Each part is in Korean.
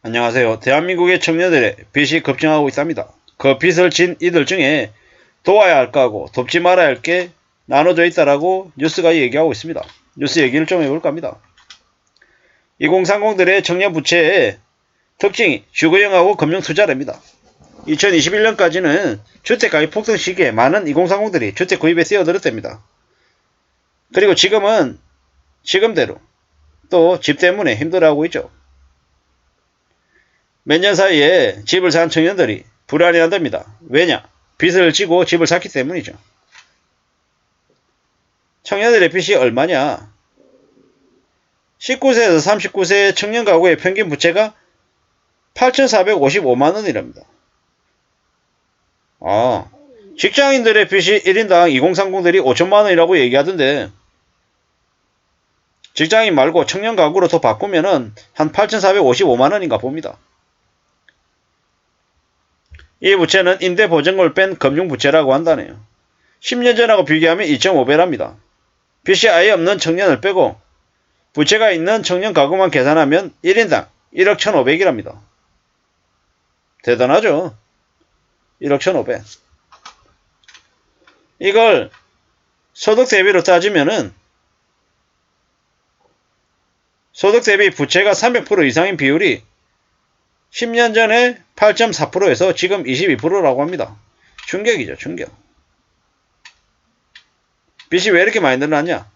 안녕하세요. 대한민국의 청년들의 빚이 급증하고 있답니다. 그 빚을 진 이들 중에 도와야 할 거하고 돕지 말아야 할 게 나눠져 있다라고 뉴스가 얘기하고 있습니다. 뉴스 얘기를 좀 해볼까 합니다. 2030들의 청년 부채의 특징이 주거형하고 금융투자랍니다. 2021년까지는 주택가격 폭등 시기에 많은 2030들이 주택 구입에 뛰어들었답니다. 그리고 지금은 지금대로 또 집 때문에 힘들어하고 있죠. 몇 년 사이에 집을 산 청년들이 불안해한답니다. 왜냐? 빚을 지고 집을 샀기 때문이죠. 청년들의 빚이 얼마냐? 19세에서 39세 청년 가구의 평균 부채가 8,455만원이랍니다. 직장인들의 빚이 1인당 2030들이 5천만원이라고 얘기하던데 직장인 말고 청년 가구로 더 바꾸면은 한 8,455만원인가 봅니다. 이 부채는 임대보증금을 뺀 금융부채라고 한다네요. 10년 전하고 비교하면 2.5배랍니다. 빚이 아예 없는 청년을 빼고 부채가 있는 청년 가구만 계산하면 1인당 1억 1,500이랍니다. 대단하죠? 1억 1,500. 이걸 소득 대비로 따지면은 소득 대비 부채가 300% 이상인 비율이 10년 전에 8.4%에서 지금 22%라고 합니다. 충격이죠, 충격. 빚이 왜 이렇게 많이 늘어났냐?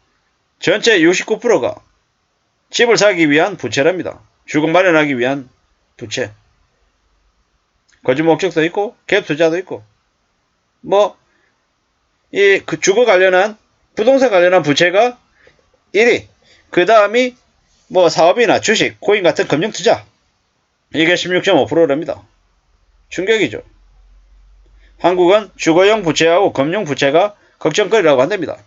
전체 69%가 집을 사기 위한 부채랍니다. 주거 마련하기 위한 부채. 거주 목적도 있고, 갭 투자도 있고, 주거 관련한, 부동산 관련한 부채가 1위. 그 다음이 사업이나 주식, 코인 같은 금융 투자. 이게 16.5%랍니다. 충격이죠. 한국은 주거용 부채하고 금융 부채가 걱정거리라고 한답니다.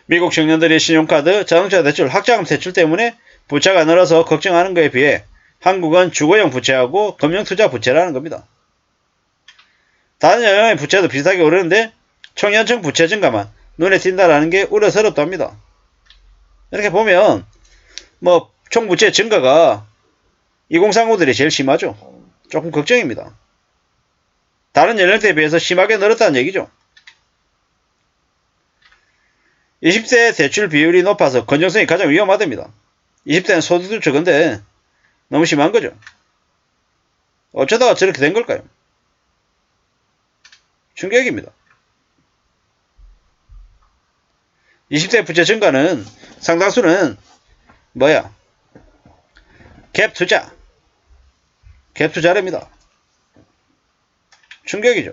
미국 청년들이 신용카드, 자동차 대출, 학자금 대출 때문에 부채가 늘어서 걱정하는 것에 비해 한국은 주거용 부채하고 금융투자 부채라는 겁니다. 다른 영역의 부채도 비슷하게 오르는데 청년층 부채 증가만 눈에 띈다라는 게 우려스럽답니다. 이렇게 보면 총 부채 증가가 2030들이 제일 심하죠. 조금 걱정입니다. 다른 연령대에 비해서 심하게 늘었다는 얘기죠. 20대 대출 비율이 높아서 건전성이 가장 위험하답니다. 20대는 소득도 적은데 너무 심한 거죠. 어쩌다가 저렇게 된 걸까요? 충격입니다. 20대 부채 증가는 상당수는 갭 투자랍니다. 충격이죠.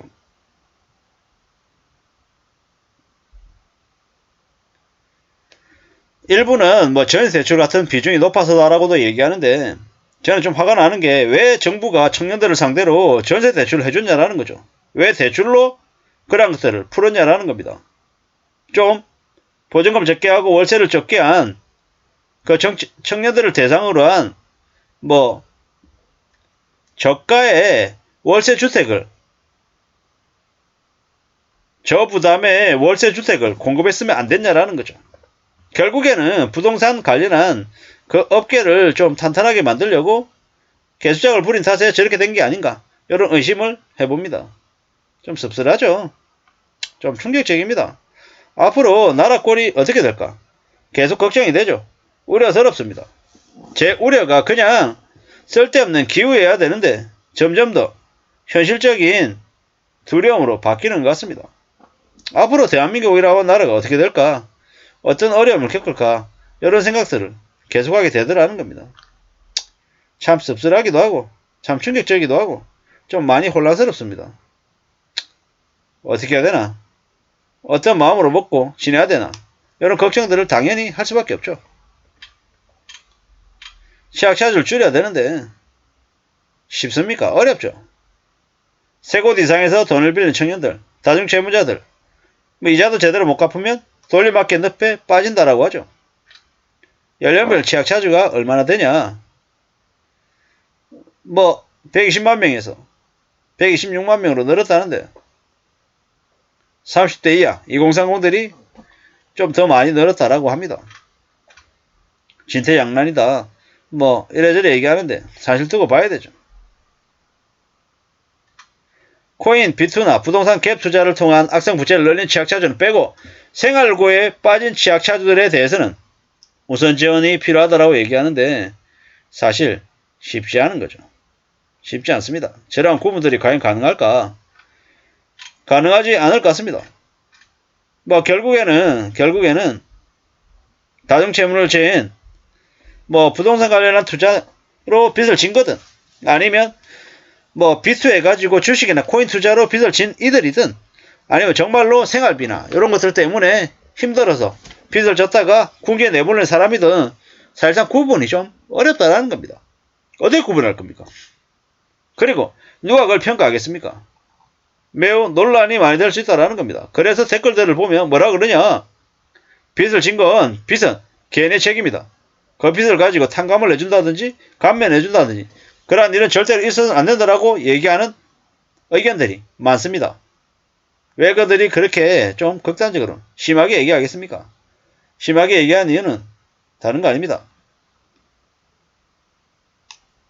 일부는 전세 대출 같은 비중이 높아서다라고도 얘기하는데 저는 좀 화가 나는 게 왜 정부가 청년들을 상대로 전세 대출을 해줬냐라는 거죠. 왜 대출로 그런 것들을 풀었냐라는 겁니다. 좀 보증금 적게 하고 월세를 적게 한 그 청년들을 대상으로 한 저가의 월세 주택을 저부담의 월세 주택을 공급했으면 안 됐냐라는 거죠. 결국에는 부동산 관련한 그 업계를 좀 탄탄하게 만들려고 개수작을 부린 탓에 저렇게 된 게 아닌가 이런 의심을 해봅니다. 좀 씁쓸하죠. 좀 충격적입니다. 앞으로 나라 꼴이 어떻게 될까 계속 걱정이 되죠. 우려스럽습니다. 제 우려가 그냥 쓸데없는 기우여야 되는데 점점 더 현실적인 두려움으로 바뀌는 것 같습니다. 앞으로 대한민국이라고 나라가 어떻게 될까? 어떤 어려움을 겪을까? 이런 생각들을 계속하게 되더라는 겁니다. 참 씁쓸하기도 하고 참 충격적이기도 하고 좀 많이 혼란스럽습니다. 어떻게 해야 되나? 어떤 마음으로 먹고 지내야 되나? 이런 걱정들을 당연히 할 수밖에 없죠. 취약차주를 줄여야 되는데 쉽습니까? 어렵죠. 세 곳 이상에서 돈을 빌린 청년들, 다중채무자들 이자도 제대로 못 갚으면 돌려막기 늪에 빠진다라고 하죠. 연령별 취약차주가 얼마나 되냐? 120만 명에서 126만 명으로 늘었다는데 30대 이하 2030들이 좀 더 많이 늘었다라고 합니다. 진퇴양난이다. 뭐 이래저래 얘기하는데 사실 두고 봐야 되죠. 코인, 비투나 부동산 갭 투자를 통한 악성 부채를 늘린 취약차주는 빼고 생활고에 빠진 취약차주들에 대해서는 우선 지원이 필요하다고 얘기하는데 사실 쉽지 않은 거죠. 쉽지 않습니다. 저런 구분들이 과연 가능할까? 가능하지 않을 것 같습니다. 뭐 결국에는 다중채무를 진 뭐 부동산 관련한 투자로 빚을 진 거든 아니면 뭐 비투해가지고 주식이나 코인 투자로 빚을 진 이들이든 아니면 정말로 생활비나 이런 것들 때문에 힘들어서 빚을 졌다가 궁지에 내보낸 사람이든 사실상 구분이 좀 어렵다라는 겁니다. 어떻게 구분할 겁니까? 그리고 누가 그걸 평가하겠습니까? 매우 논란이 많이 될 수 있다는 겁니다. 그래서 댓글들을 보면 뭐라 그러냐? 빚을 진 건 빚은 개인의 책임이다. 그 빚을 가지고 탕감을 해준다든지 감면해준다든지 그러한 일은 절대로 있어서는 안 된다라고 얘기하는 의견들이 많습니다. 왜 그들이 그렇게 좀 극단적으로 심하게 얘기하겠습니까? 심하게 얘기하는 이유는 다른 거 아닙니다.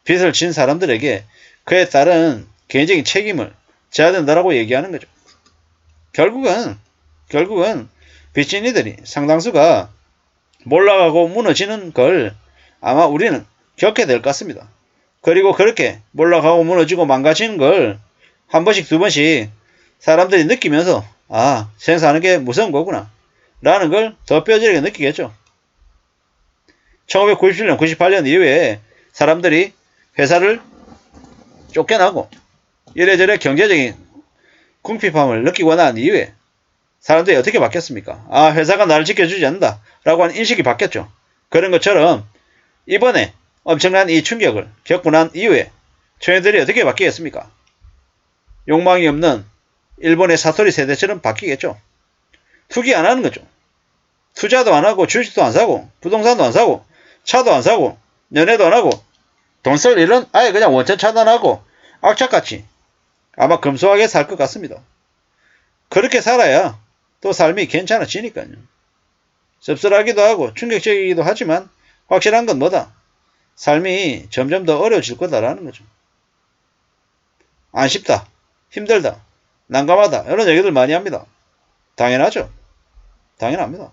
빚을 진 사람들에게 그에 따른 개인적인 책임을 져야 된다라고 얘기하는 거죠. 결국은 빚진 이들이 상당수가 몰락하고 무너지는 걸 아마 우리는 겪게 될 것 같습니다. 그리고 그렇게 몰락하고 무너지고 망가지는 걸 한 번씩 두 번씩 사람들이 느끼면서 아, 생사하는 게 무서운 거구나 라는 걸 더 뼈저리게 느끼겠죠. 1997년, 98년 이후에 사람들이 회사를 쫓겨나고 이래저래 경제적인 궁핍함을 느끼고 난 이후에 사람들이 어떻게 바뀌었습니까? 아, 회사가 나를 지켜주지 않는다 라고 하는 인식이 바뀌었죠. 그런 것처럼 이번에 엄청난 이 충격을 겪고 난 이후에 청년들이 어떻게 바뀌겠습니까? 욕망이 없는 일본의 사토리 세대처럼 바뀌겠죠. 투기 안 하는 거죠. 투자도 안 하고 주식도 안 사고 부동산도 안 사고 차도 안 사고 연애도 안 하고 돈 쓸 일은 아예 그냥 원천 차단하고 악착같이 아마 검소하게 살 것 같습니다. 그렇게 살아야 또 삶이 괜찮아지니까요. 씁쓸하기도 하고 충격적이기도 하지만 확실한 건 뭐다? 삶이 점점 더 어려워질 거다라는 거죠. 안 쉽다, 힘들다, 난감하다 이런 얘기들 많이 합니다. 당연하죠. 당연합니다.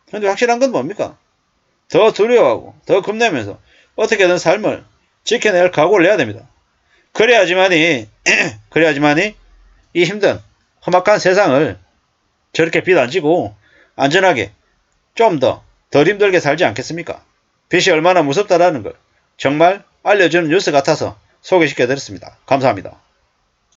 그런데 확실한 건 뭡니까? 더 두려워하고 더 겁내면서 어떻게든 삶을 지켜낼 각오를 해야 됩니다. 그래야지만이 이 힘든 험악한 세상을 저렇게 빚 안 지고 안전하게 좀 덜 힘들게 살지 않겠습니까? 빚이 얼마나 무섭다라는 걸 정말 알려주는 뉴스 같아서 소개시켜드렸습니다. 감사합니다.